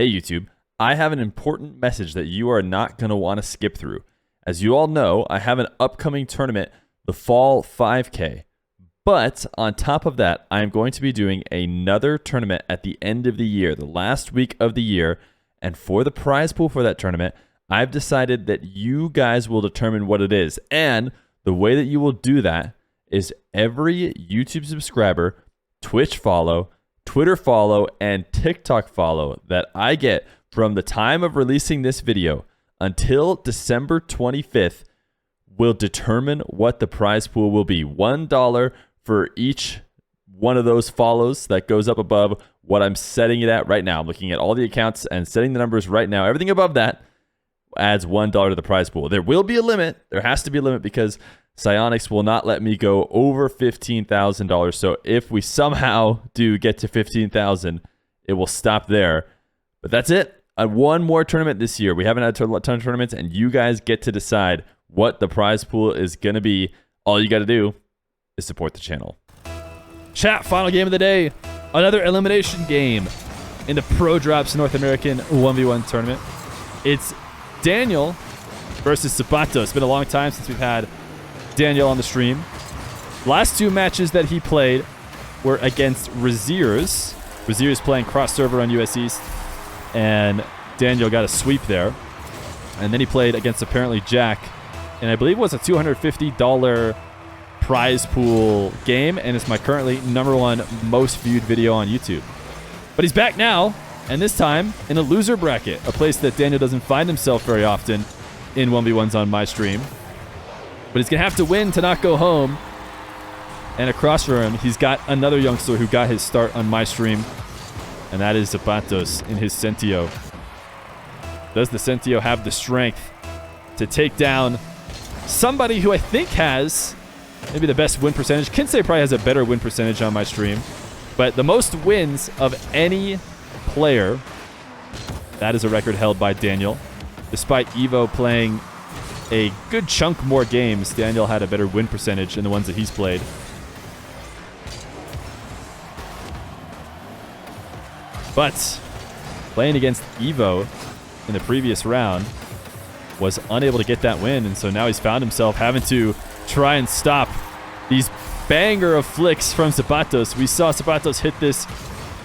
Hey YouTube, I have an important message that you are not going to want to skip through. As you all know, I have an upcoming tournament, the Fall 5K. But on top of that, I am going to be doing another tournament at the end of the year, the last week of the year. And for the prize pool for that tournament, I've decided that you guys will determine what it is. And the way that you will do that is every YouTube subscriber, Twitch follow, Twitter follow, and TikTok follow that I get from the time of releasing this video until December 25th will determine what the prize pool will be. $1 for each one of those follows that goes up above what I'm setting it at right now. I'm looking at all the accounts and setting the numbers right now. Everything above that adds $1 to the prize pool. There will be a limit. There has to be a limit because Psyonix will not let me go over $15,000. So if we somehow do get to $15,000, it will stop there. But that's it. One more tournament this year. We haven't had a ton of tournaments, and you guys get to decide what the prize pool is going to be. All you got to do is support the channel. Chat, final game of the day. Another elimination game in the ProDrops North American 1v1 tournament. It's Daniel versus Zapatos. It's been a long time since we've had Daniel on the stream. Last two matches that he played were against Raziers. Raziers playing cross server on US East, and Daniel got a sweep there. And then he played against apparently Jack, and I believe it was a $250 prize pool game, and it's my currently #1 most viewed video on YouTube. But he's back now, and this time in a loser bracket, a place that Daniel doesn't find himself very often in 1v1s on my stream. But he's going to have to win to not go home. And across from him, he's got another youngster who got his start on my stream. And that is Zapatos in his Sentio. Does the Sentio have the strength to take down somebody who I think has maybe the best win percentage? Kinsei probably has a better win percentage on my stream. But the most wins of any player, that is a record held by Daniel. Despite Evo playing a good chunk more games, Daniel had a better win percentage in the ones that he's played. But playing against Evo in the previous round was unable to get that win, and so now he's found himself having to try and stop these banger of flicks from Zapatos. We saw Zapatos hit this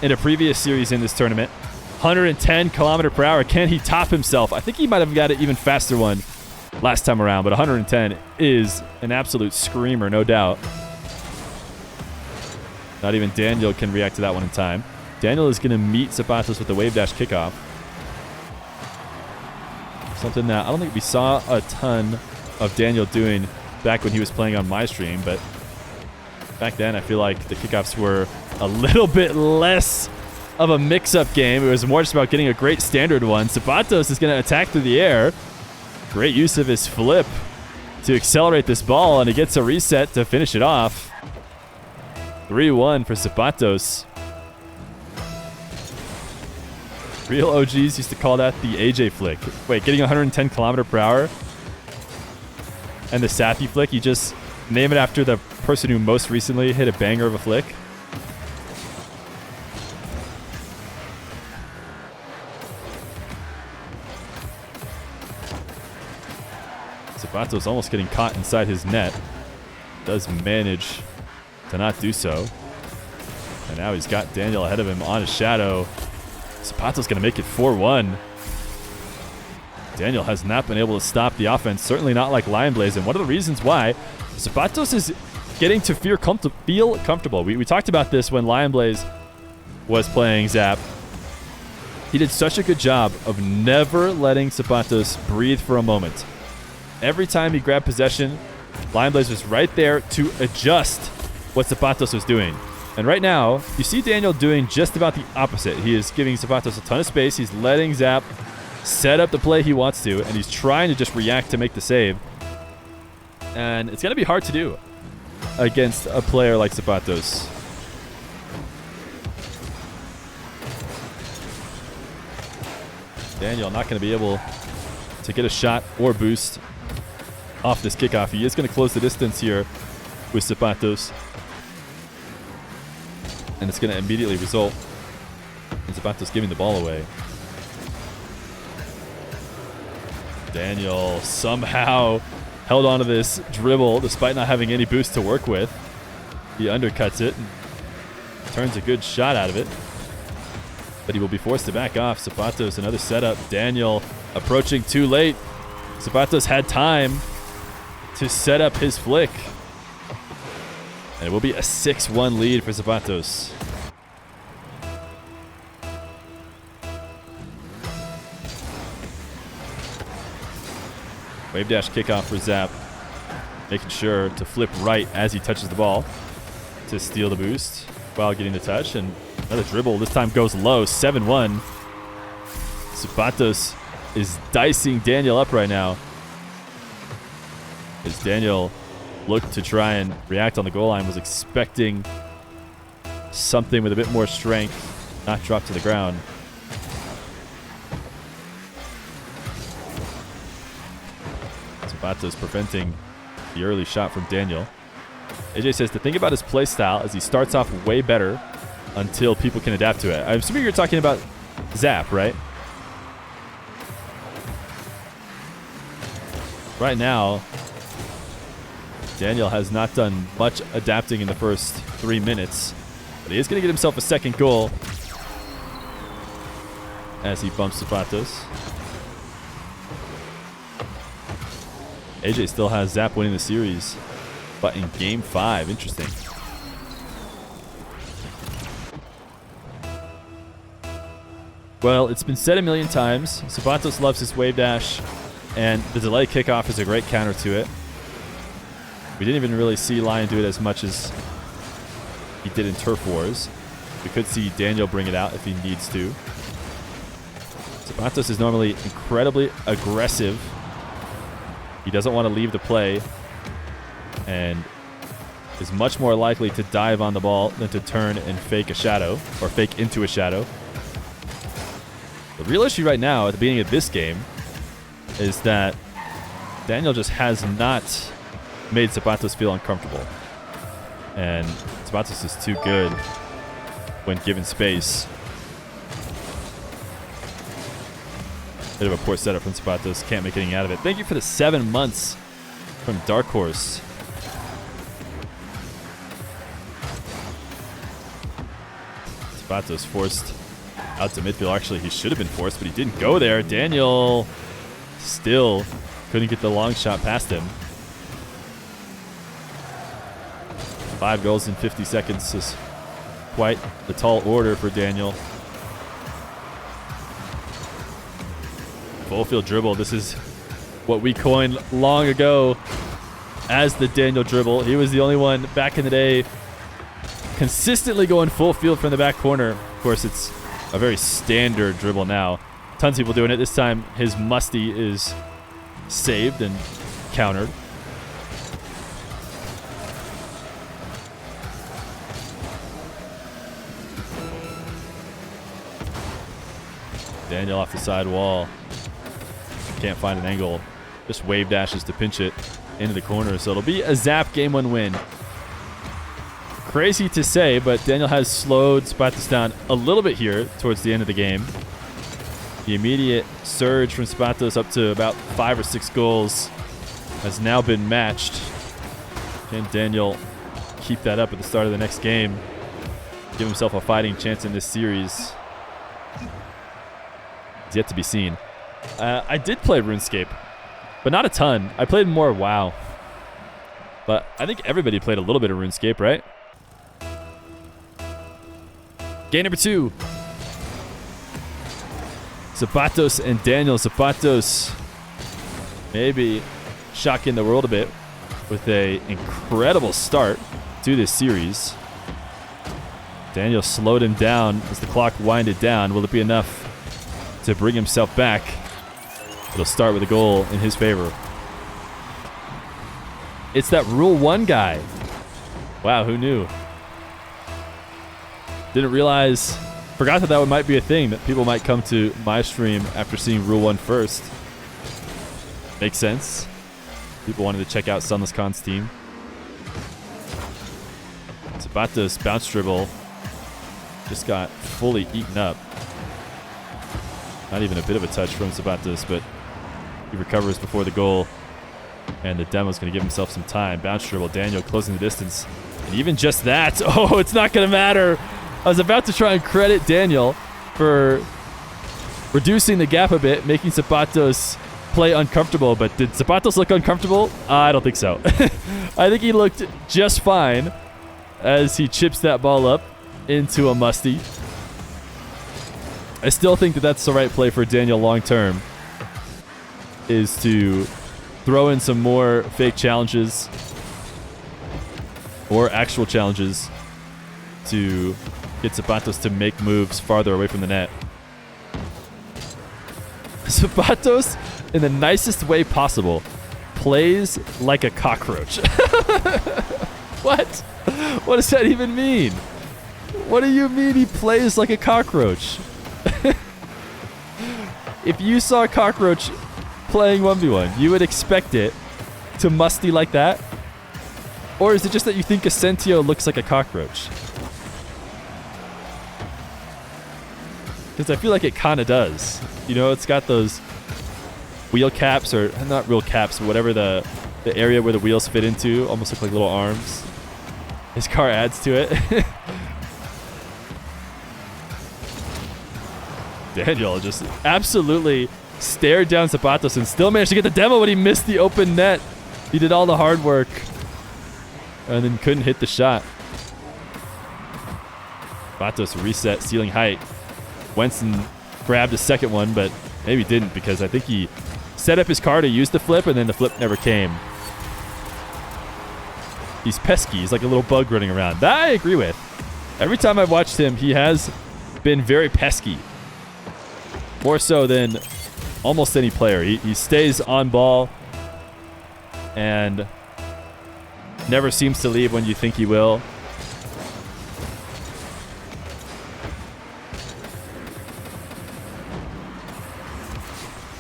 in a previous series in this tournament. 110 km/h. Can he top himself? I think he might have got an even faster one last time around, but 110 is an absolute screamer, no doubt. Not even Daniel can react to that one in time. Daniel is going to meet Zapatos with the wave dash kickoff. Something that I don't think we saw a ton of Daniel doing back when he was playing on my stream, but back then I feel like the kickoffs were a little bit less of a mix-up game. It was more just about getting a great standard one. Zapatos is going to attack through the air. Great use of his flip to accelerate this ball, and he gets a reset to finish it off. 3-1 for Zapatos. Real OGs used to call that the AJ flick. Wait, getting 110 km/h and the Sappy flick, you just name it after the person who most recently hit a banger of a flick? Zapatos almost getting caught inside his net. Does manage to not do so. And now he's got Daniel ahead of him on his shadow. Zapatos going to make it 4-1. Daniel has not been able to stop the offense, certainly not like Lion Blaze. And one of the reasons why Zapatos is getting to feel comfortable. We talked about this when Lion Blaze was playing Zap. He did such a good job of never letting Zapatos breathe for a moment. Every time he grabbed possession, Lion Blaze was right there to adjust what Zapatos was doing. And right now, you see Daniel doing just about the opposite. He is giving Zapatos a ton of space. He's letting Zap set up the play he wants to, and he's trying to just react to make the save. And it's going to be hard to do against a player like Zapatos. Daniel not going to be able to get a shot or boost off this kickoff. He is going to close the distance here with Zapatos. And it's going to immediately result in Zapatos giving the ball away. Daniel somehow held onto this dribble despite not having any boost to work with. He undercuts it and turns a good shot out of it. But he will be forced to back off. Zapatos, another setup. Daniel approaching too late. Zapatos had time to set up his flick. And it will be a 6-1 lead for Zapatos. Wave dash kickoff for Zap. Making sure to flip right as he touches the ball to steal the boost while getting the touch. And another dribble. This time goes low. 7-1. Zapatos is dicing Daniel up right now. As Daniel looked to try and react on the goal line, was expecting something with a bit more strength, not drop to the ground. Zapatos preventing the early shot from Daniel. AJ says the thing about his play style is he starts off way better until people can adapt to it. I'm assuming you're talking about Zap, right? Right now, Daniel has not done much adapting in the first 3 minutes, but he is going to get himself a second goal as he bumps Zapatos. AJ still has Zap winning the series, but in game 5, interesting. Well, it's been said a million times, Zapatos loves his wave dash, and the delay kickoff is a great counter to it. We didn't even really see Lion do it as much as he did in Turf Wars. We could see Daniel bring it out if he needs to. Zapatos is normally incredibly aggressive. He doesn't want to leave the play and is much more likely to dive on the ball than to turn and fake a shadow or fake into a shadow. The real issue right now at the beginning of this game is that Daniel just has not made Zapatos feel uncomfortable. And Zapatos is too good when given space. Bit of a poor setup from Zapatos. Can't make anything out of it. Thank you for the 7 months from Dark Horse. Zapatos forced out to midfield. Actually, he should have been forced, but he didn't go there. Daniel still couldn't get the long shot past him. 5 goals in 50 seconds is quite the tall order for Daniel. Full field dribble. This is what we coined long ago as the Daniel dribble. He was the only one back in the day consistently going full field from the back corner. Of course, it's a very standard dribble now. Tons of people doing it. This time, his musty is saved and countered. Daniel off the side wall. Can't find an angle. Just wave dashes to pinch it into the corner. So it'll be a Zap game 1 win. Crazy to say, but Daniel has slowed Zapatos down a little bit here towards the end of the game. The immediate surge from Zapatos up to about 5 or 6 goals has now been matched. Can Daniel keep that up at the start of the next game? Give himself a fighting chance in this series. It's yet to be seen. I did play RuneScape, but not a ton. I played more WoW. But I think everybody played a little bit of RuneScape, right? Game number 2. Zapatos and Daniel. Zapatos maybe shocking the world a bit with an incredible start to this series. Daniel slowed him down as the clock winded down. Will it be enough to bring himself back? It'll start with a goal in his favor. It's that Rule 1 guy. Wow, who knew? Didn't realize, forgot that that might be a thing, that people might come to my stream after seeing Rule 1 first. Makes sense. People wanted to check out Sunless Khan's team. Zapatos bounce dribble just got fully eaten up. Not even a bit of a touch from Zapatos, but He recovers before the goal. And the demo's going to give himself some time. Bounce dribble. Daniel closing the distance. And even just that. Oh, it's not going to matter. I was about to try and credit Daniel for reducing the gap a bit, making Zapatos play uncomfortable. But did Zapatos look uncomfortable? I don't think so. I think he looked just fine as he chips that ball up into a musty. I still think that that's the right play for Daniel long term, is to throw in some more fake challenges or actual challenges to get Zapatos to make moves farther away from the net. Zapatos, in the nicest way possible, plays like a cockroach. What? What does that even mean? What do you mean he plays like a cockroach? If you saw a cockroach playing 1v1, you would expect it to musty like that? Or is it just that you think Asensio looks like a cockroach? Because I feel like it kind of does. You know, it's got those wheel caps, or not real caps, but whatever the area where the wheels fit into, almost look like little arms. His car adds to it. Daniel just absolutely stared down Zapatos and still managed to get the demo, but he missed the open net. He did all the hard work and then couldn't hit the shot. Zapatos reset ceiling height. Wenson grabbed a second one, but maybe didn't, because I think he set up his car to use the flip, and then the flip never came. He's pesky. He's like a little bug running around. That I agree with. Every time I've watched him, he has been very pesky. More so than almost any player. He stays on ball and never seems to leave when you think he will.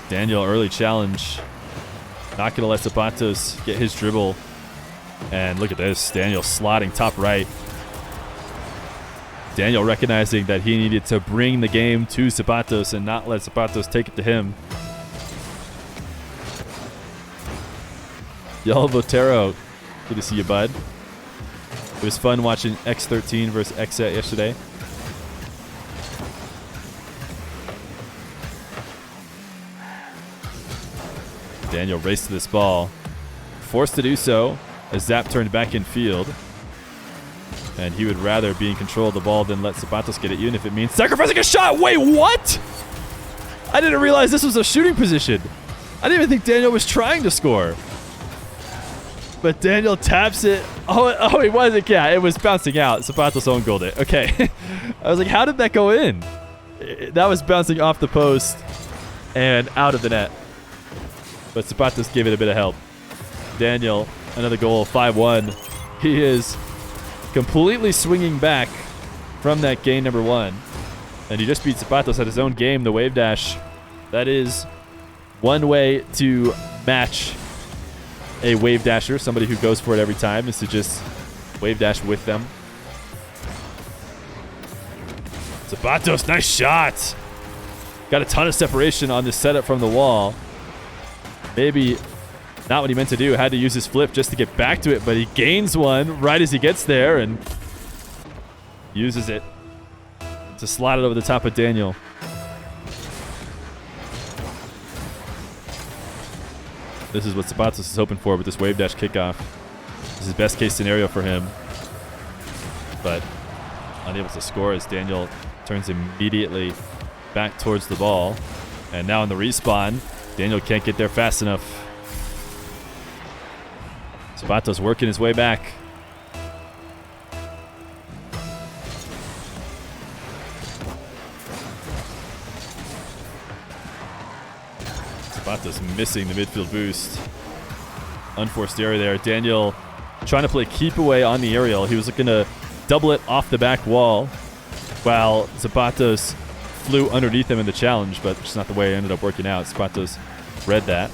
Daniel, early challenge. Not going to let Zapatos get his dribble. And look at this. Daniel slotting top right. Daniel recognizing that he needed to bring the game to Zapatos and not let Zapatos take it to him. Yellow Botero, good to see you, bud. It was fun watching X13 versus Xset yesterday. Daniel raced to this ball. Forced to do so as Zap turned back in field. And he would rather be in control of the ball than let Zapatos get it, even if it means sacrificing a shot. Wait, what? I didn't realize this was a shooting position. I didn't even think Daniel was trying to score. But Daniel taps it. Oh, he wasn't. Yeah, it was bouncing out. Zapatos own goaled it. Okay. I was like, how did that go in? That was bouncing off the post and out of the net. But Zapatos gave it a bit of help. Daniel, another goal, 5-1. He is completely swinging back from that game number 1. And he just beat Zapatos at his own game, the wave dash. That is one way to match a wave dasher, somebody who goes for it every time, is to just wave dash with them. Zapatos, nice shot. Got a ton of separation on this setup from the wall. Maybe not what he meant to do. Had to use his flip just to get back to it, but he gains one right as he gets there and uses it to slide it over the top of Daniel. This is what Zapatos is hoping for with this wave dash kickoff. This is best case scenario for him. But unable to score as Daniel turns immediately back towards the ball. And now in the respawn, Daniel can't get there fast enough. Zapatos working his way back. Zapatos missing the midfield boost. Unforced error there. Daniel trying to play keep away on the aerial. He was looking to double it off the back wall while Zapatos flew underneath him in the challenge, but just not the way it ended up working out. Zapatos read that.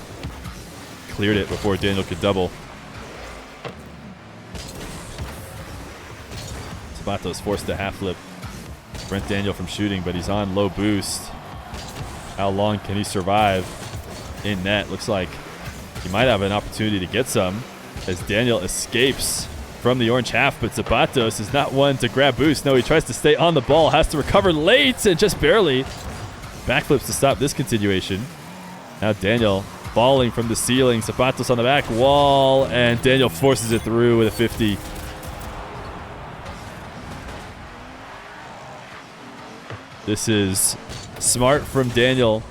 Cleared it before Daniel could double. Zapatos forced a half flip. Prevent Daniel from shooting, but he's on low boost. How long can he survive? in net. Looks like he might have an opportunity to get some as Daniel escapes from the orange half, but Zapatos is not one to grab boost. No, he tries to stay on the ball, has to recover late and just barely backflips to stop this continuation. Now Daniel falling from the ceiling, Zapatos on the back wall, and Daniel forces it through with a 50. This is smart from Daniel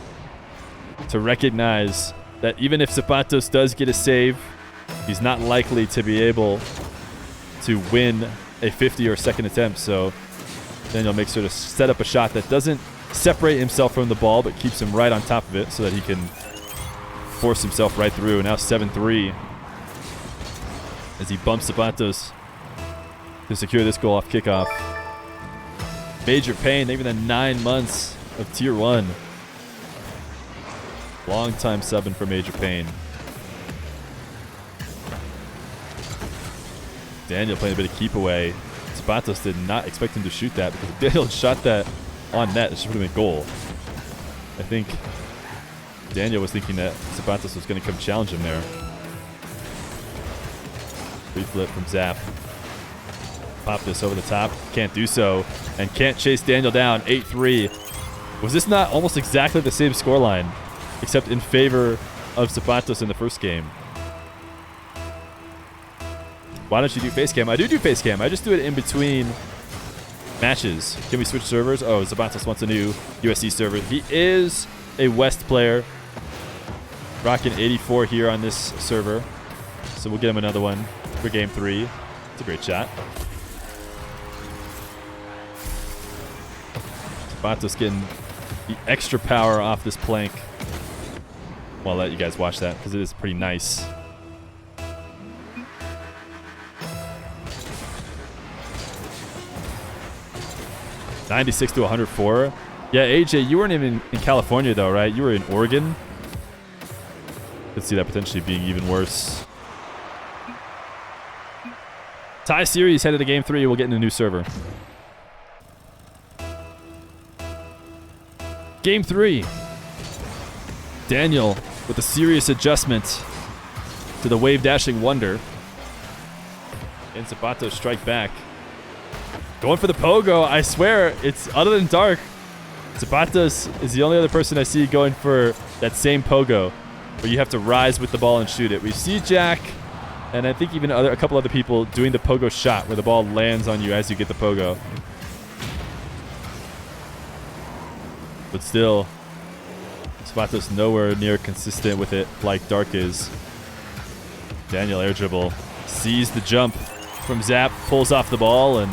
to recognize that even if Zapatos does get a save, he's not likely to be able to win a 50 or second attempt. So Daniel makes sure to set up a shot that doesn't separate himself from the ball, but keeps him right on top of it so that he can force himself right through. Now 7-3 as he bumps Zapatos to secure this goal off kickoff. Major Pain, even the 9 months of Tier 1. Long time subbing for Major Pain. Daniel playing a bit of keep away. Zapatos did not expect him to shoot that because if Daniel shot that on net, it should have been a goal. I think Daniel was thinking that Zapatos was going to come challenge him there. Free flip from Zap. Pop this over the top. Can't do so. And can't chase Daniel down. 8-3. Was this not almost exactly the same scoreline, except in favor of Zapatos in the first game? Why don't you do face cam? I do face cam. I just do it in between matches. Can we switch servers? Oh, Zapatos wants a new USC server. He is a West player. Rocking 84 here on this server. So we'll get him another one for game 3. It's a great shot. Zapatos getting the extra power off this plank. Well, I'll let you guys watch that because it is pretty nice. $96 to $104. Yeah, AJ, you weren't even in California though, right? You were in Oregon. Could see that potentially being even worse. Tie series headed to game 3. We'll get in a new server. Game 3. Daniel with a serious adjustment to the wave dashing wonder. And Zapatos strike back. Going for the pogo. I swear, it's other than Dark. Zapatos is the only other person I see going for that same pogo, where you have to rise with the ball and shoot it. We see Jack, and I think even a couple other people doing the pogo shot, where the ball lands on you as you get the pogo. But still, Zapatos nowhere near consistent with it like Dark is. Daniel air dribble, sees the jump from Zap, pulls off the ball, and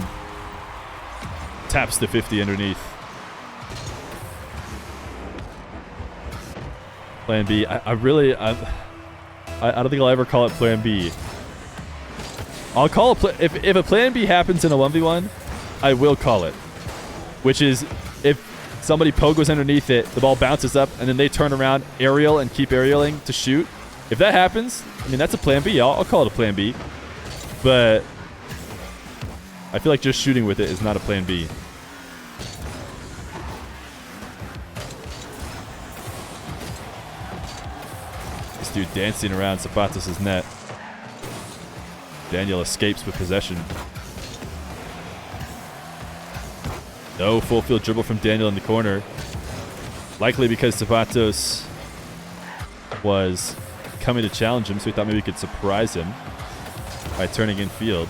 taps the 50 underneath. Plan B. I don't think I'll ever call it Plan B. I'll call it if a Plan B happens in a 1v1, I will call it. Which is if somebody pogos underneath it, the ball bounces up, and then they turn around, aerial, and keep aerialing to shoot. If that happens, I mean, that's a Plan B. I'll call it a Plan B. But I feel like just shooting with it is not a Plan B. This dude dancing around Zapatos' net. Daniel escapes with possession. No full field dribble from Daniel in the corner. Likely because Zapatos was coming to challenge him, so he thought maybe he could surprise him by turning in field.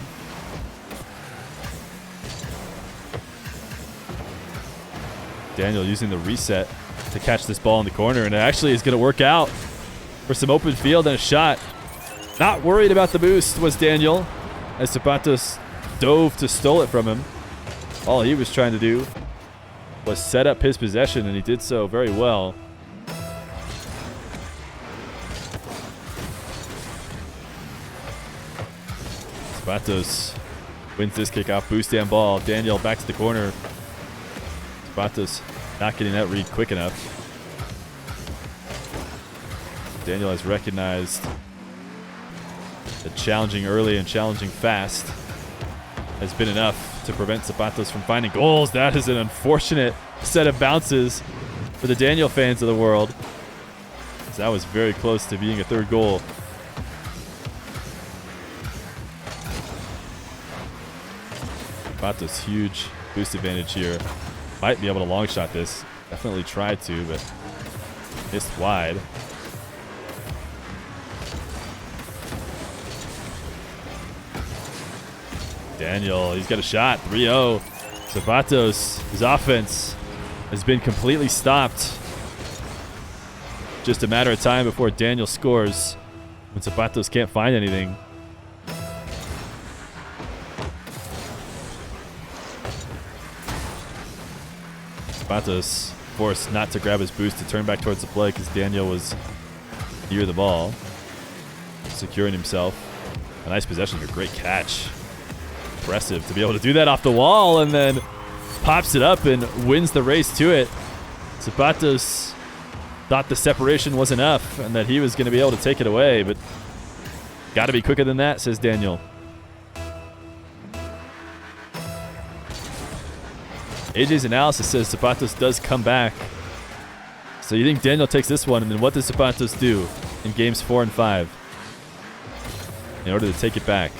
Daniel using the reset to catch this ball in the corner, and it actually is going to work out for some open field and a shot. Not worried about the boost was Daniel, as Zapatos dove to stole it from him. All he was trying to do was set up his possession, and he did so very well. Zapatos wins this kickoff, boost and ball. Daniel back to the corner. Zapatos not getting that read quick enough. Daniel has recognized that challenging early and challenging fast has been enough to prevent Zapatos from finding goals. That is an unfortunate set of bounces for the Daniel fans of the world. That was very close to being a third goal. Zapatos, huge boost advantage here. Might be able to long shot this. Definitely tried to, but missed wide. Daniel, he's got a shot. 3-0. Zapatos, his offense has been completely stopped. Just a matter of time before Daniel scores when Zapatos can't find anything. Zapatos forced not to grab his boost to turn back towards the play because Daniel was near the ball, securing himself. A nice possession here. Great catch. Impressive to be able to do that off the wall and then pops it up and wins the race to it. Zapatos thought the separation was enough and that he was going to be able to take it away, but got to be quicker than that, says Daniel. AJ's analysis says Zapatos does come back. So you think Daniel takes this one, and then what does Zapatos do in games 4 and 5 in order to take it back?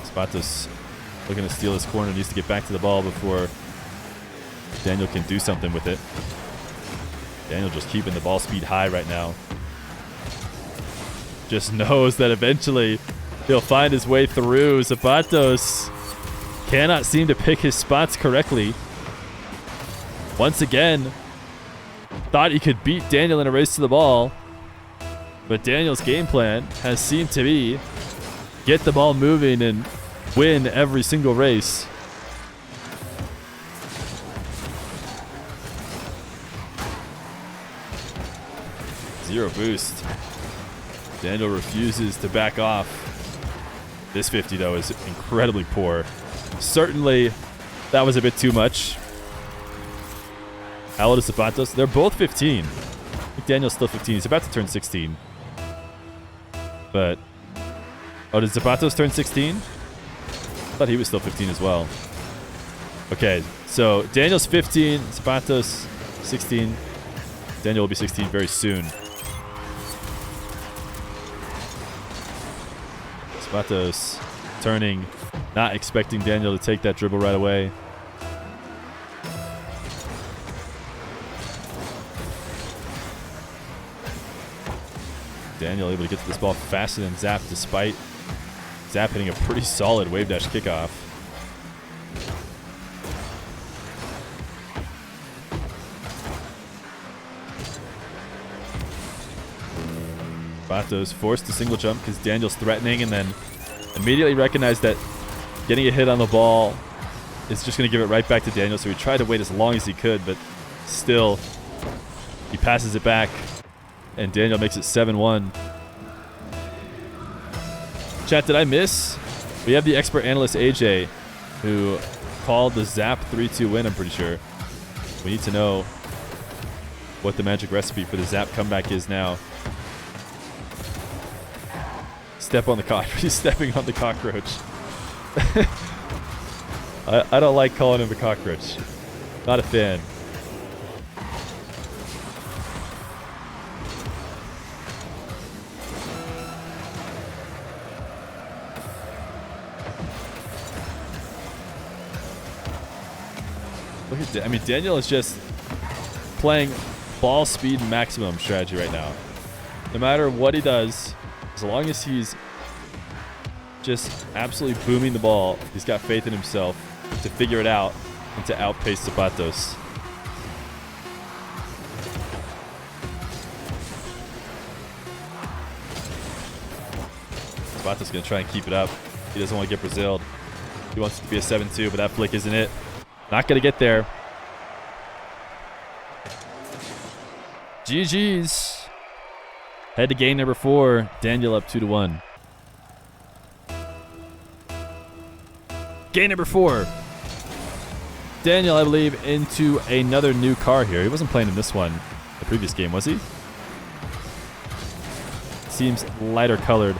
Zapatos looking to steal his corner, needs to get back to the ball before Daniel can do something with it. Daniel just keeping the ball speed high right now. Just knows that eventually he'll find his way through. Zapatos cannot seem to pick his spots correctly. Once again, thought he could beat Daniel in a race to the ball, but Daniel's game plan has seemed to be get the ball moving and win every single race. Zero boost. Daniel refuses to back off. This 50, though, is incredibly poor. Certainly, that was a bit too much. How old is Zapatos? They're both 15. I think Daniel's still 15. He's about to turn 16. But, oh, did Zapatos turn 16? I thought he was still 15 as well. Okay, so Daniel's 15, Zapatos 16. Daniel will be 16 very soon. Zapatos turning, not expecting Daniel to take that dribble right away. Daniel able to get to this ball faster than Zap, despite Zap hitting a pretty solid wave dash kickoff. Zapatos forced to single jump because Daniel's threatening, and then immediately recognized that getting a hit on the ball is just going to give it right back to Daniel, so he tried to wait as long as he could, but still he passes it back, and Daniel makes it 7-1. Chat, did I miss? We have the expert analyst AJ, who called the Zap 3-2 win, I'm pretty sure. We need to know what the magic recipe for the Zap comeback is now. Step on the cockroach. He's stepping on the cockroach. I don't like calling him a cockroach. Not a fan. Look at I mean, Daniel is just playing ball speed maximum strategy right now. No matter what he does, as long as he's just absolutely booming the ball, he's got faith in himself to figure it out and to outpace Zapatos. Zapatos going to try and keep it up. He doesn't want to get Braziled. He wants it to be a 7-2, but that flick isn't it. Not going to get there. GG's. Head to game number 4. Daniel up 2-1. Game number 4. Daniel, I believe, into another new car here. He wasn't playing in this one, the previous game, was he? Seems lighter colored.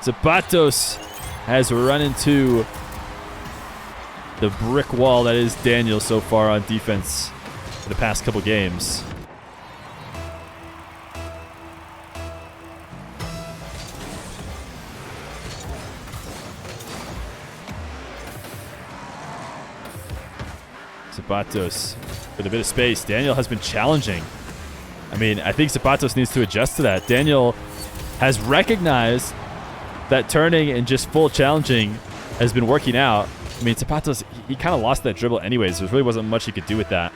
Zapatos has run into the brick wall that is Daniel so far on defense for the past couple games. Zapatos with a bit of space. Daniel has been challenging. I mean, I think Zapatos needs to adjust to that. Daniel has recognized that turning and just full challenging has been working out. I mean, Zapatos, he kind of lost that dribble anyways. There really wasn't much he could do with that.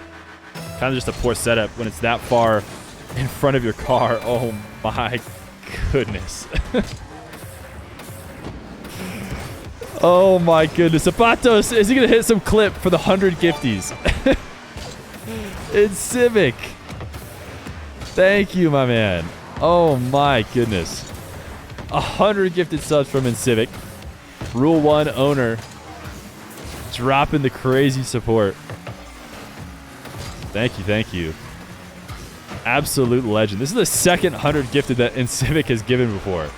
Kind of just a poor setup when it's that far in front of your car. Oh my goodness. Oh my goodness. Zapatos, is he going to hit some clip for the 100 gifties? In Civic. Thank you, my man. Oh my goodness. 100 gifted subs from Civic. Rule 1 owner. Dropping the crazy support. Thank you, thank you. Absolute legend. This is the second 100 gifted that Civic has given before.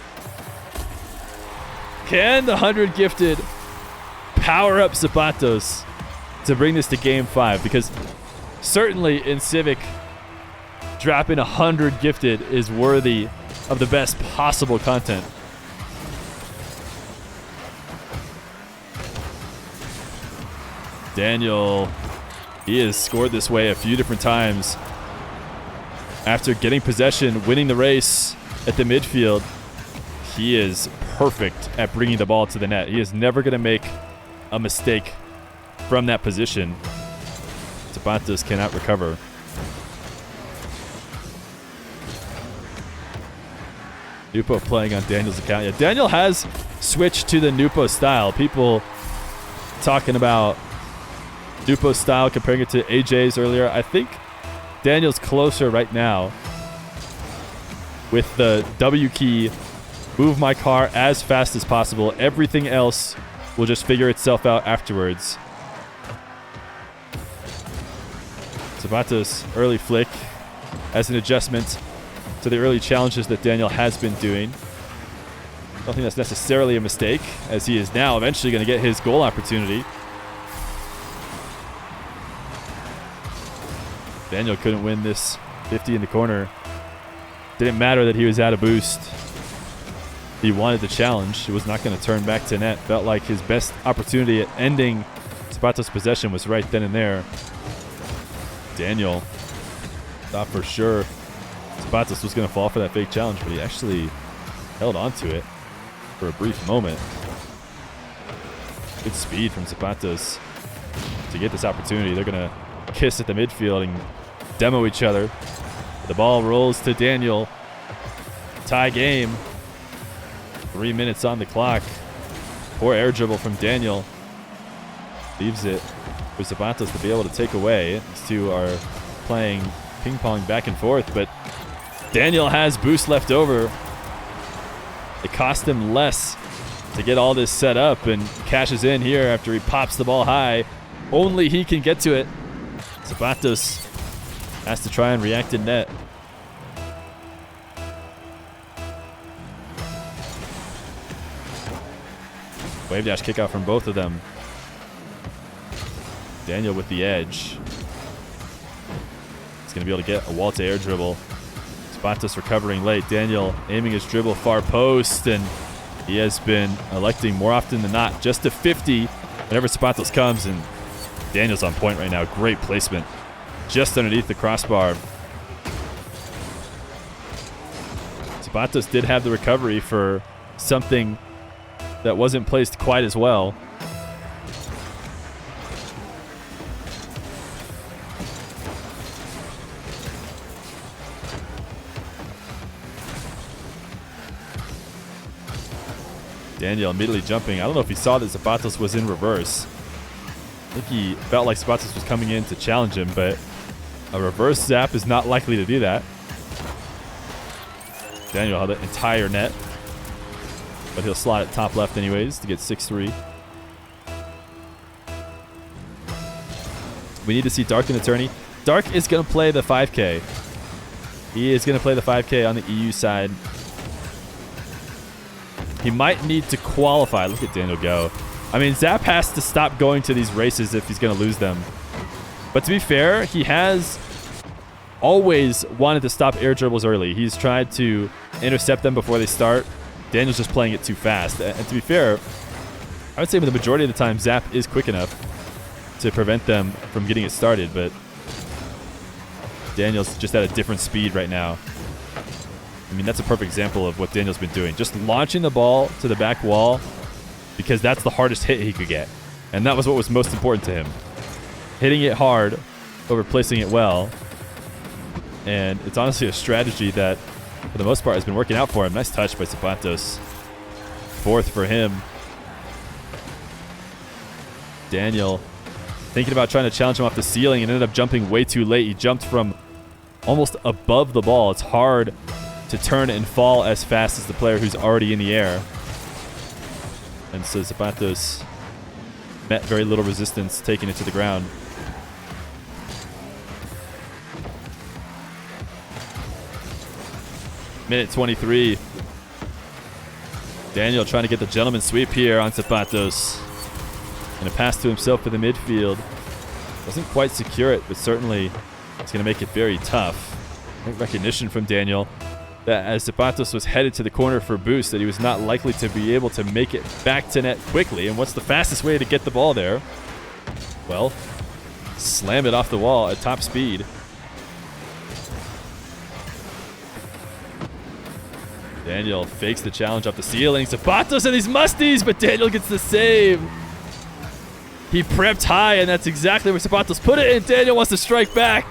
Can the 100 gifted power up Zapatos to bring this to game 5? Because certainly Civic dropping 100 gifted is worthy of the best possible content. Daniel, he has scored this way a few different times. After getting possession, winning the race at the midfield, he is perfect at bringing the ball to the net. He is never going to make a mistake from that position. Zapatos cannot recover. Nupo playing on Daniel's account. Yeah, Daniel has switched to the Nupo style. People talking about Nupo style, comparing it to AJ's earlier. I think Daniel's closer right now with the W key. Move my car as fast as possible. Everything else will just figure itself out afterwards. Zapatos early flick as an adjustment to the early challenges that Daniel has been doing. I don't think that's necessarily a mistake, as he is now eventually going to get his goal opportunity. Daniel couldn't win this 50 in the corner. Didn't matter that he was out of boost. He wanted the challenge. He was not going to turn back to net. Felt like his best opportunity at ending Zapatos' possession was right then and there. Daniel thought for sure Zapatos was going to fall for that fake challenge, but he actually held on to it for a brief moment. Good speed from Zapatos to get this opportunity. They're going to kiss at the midfield and demo each other. The ball rolls to Daniel. Tie game. 3 minutes on the clock. Poor air dribble from Daniel. Leaves it for Zapatos to be able to take away. These two are playing ping pong back and forth, but Daniel has boost left over. It cost him less to get all this set up, and cashes in here after he pops the ball high. Only he can get to it. Zapatos has to try and react in net. Wave dash kick out from both of them. Daniel with the edge. He's going to be able to get a wall to air dribble. Zapatos recovering late. Daniel aiming his dribble far post, and he has been electing more often than not just to 50 whenever Zapatos comes, and Daniel's on point right now. Great placement just underneath the crossbar. Zapatos did have the recovery for something that wasn't placed quite as well. Daniel immediately jumping. I don't know if he saw that Zapatos was in reverse. I think he felt like Zapatos was coming in to challenge him, but a reverse zap is not likely to do that. Daniel held the entire net, but he'll slot it top left anyways to get 6-3. We need to see Dark and Attorney. Dark is going to play the 5K. He is going to play the 5K on the EU side. He might need to qualify. Look at Daniel go. I mean, Zap has to stop going to these races if he's going to lose them. But to be fair, he has always wanted to stop air dribbles early. He's tried to intercept them before they start. Daniel's just playing it too fast. And to be fair, I would say the majority of the time, Zap is quick enough to prevent them from getting it started. But Daniel's just at a different speed right now. I mean, that's a perfect example of what Daniel's been doing. Just launching the ball to the back wall because that's the hardest hit he could get. And that was what was most important to him. Hitting it hard over placing it well. And it's honestly a strategy that, for the most part, has been working out for him. Nice touch by Zapatos. Fourth for him. Daniel thinking about trying to challenge him off the ceiling and ended up jumping way too late. He jumped from almost above the ball. It's hard to turn and fall as fast as the player who's already in the air. And so Zapatos met very little resistance taking it to the ground. Minute 23. Daniel trying to get the gentleman sweep here on Zapatos. And a pass to himself for the midfield. Doesn't quite secure it, but certainly it's going to make it very tough. Recognition from Daniel that as Zapatos was headed to the corner for a boost, that he was not likely to be able to make it back to net quickly. And what's the fastest way to get the ball there? Well, slam it off the wall at top speed. Daniel fakes the challenge off the ceiling. Zapatos and these musties, but Daniel gets the save. He prepped high, and that's exactly where Zapatos put it, and Daniel wants to strike back.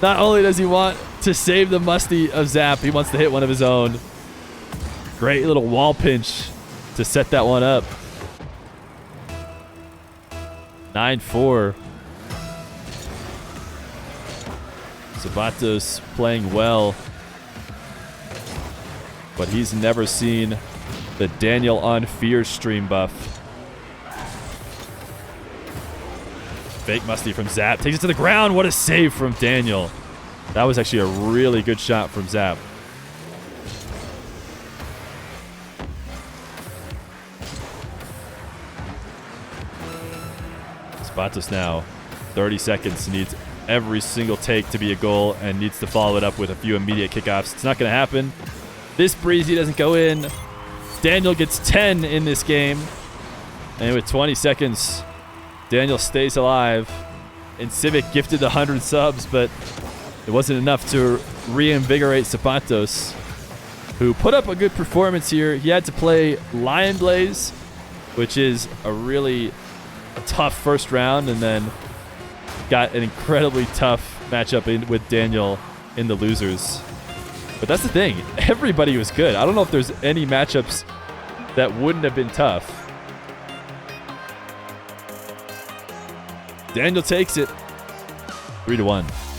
Not only does he want to save the musty of Zap, he wants to hit one of his own. Great little wall pinch to set that one up. 9-4. Zapatos playing well, but he's never seen the Daniel on Fear stream buff. Fake musty from Zap. Takes it to the ground. What a save from Daniel. That was actually a really good shot from Zap. Zapatos now. 30 seconds. Needs every single take to be a goal and needs to follow it up with a few immediate kickoffs. It's not going to happen. This breezy doesn't go in. Daniel gets 10 in this game. And with 20 seconds, Daniel stays alive. And Civic gifted 100 subs, but it wasn't enough to reinvigorate Zapatos, who put up a good performance here. He had to play Lion Blaze, which is a really tough first round, and then got an incredibly tough matchup with Daniel in the losers. But that's the thing. Everybody was good. I don't know if there's any matchups that wouldn't have been tough. Daniel takes it 3-1.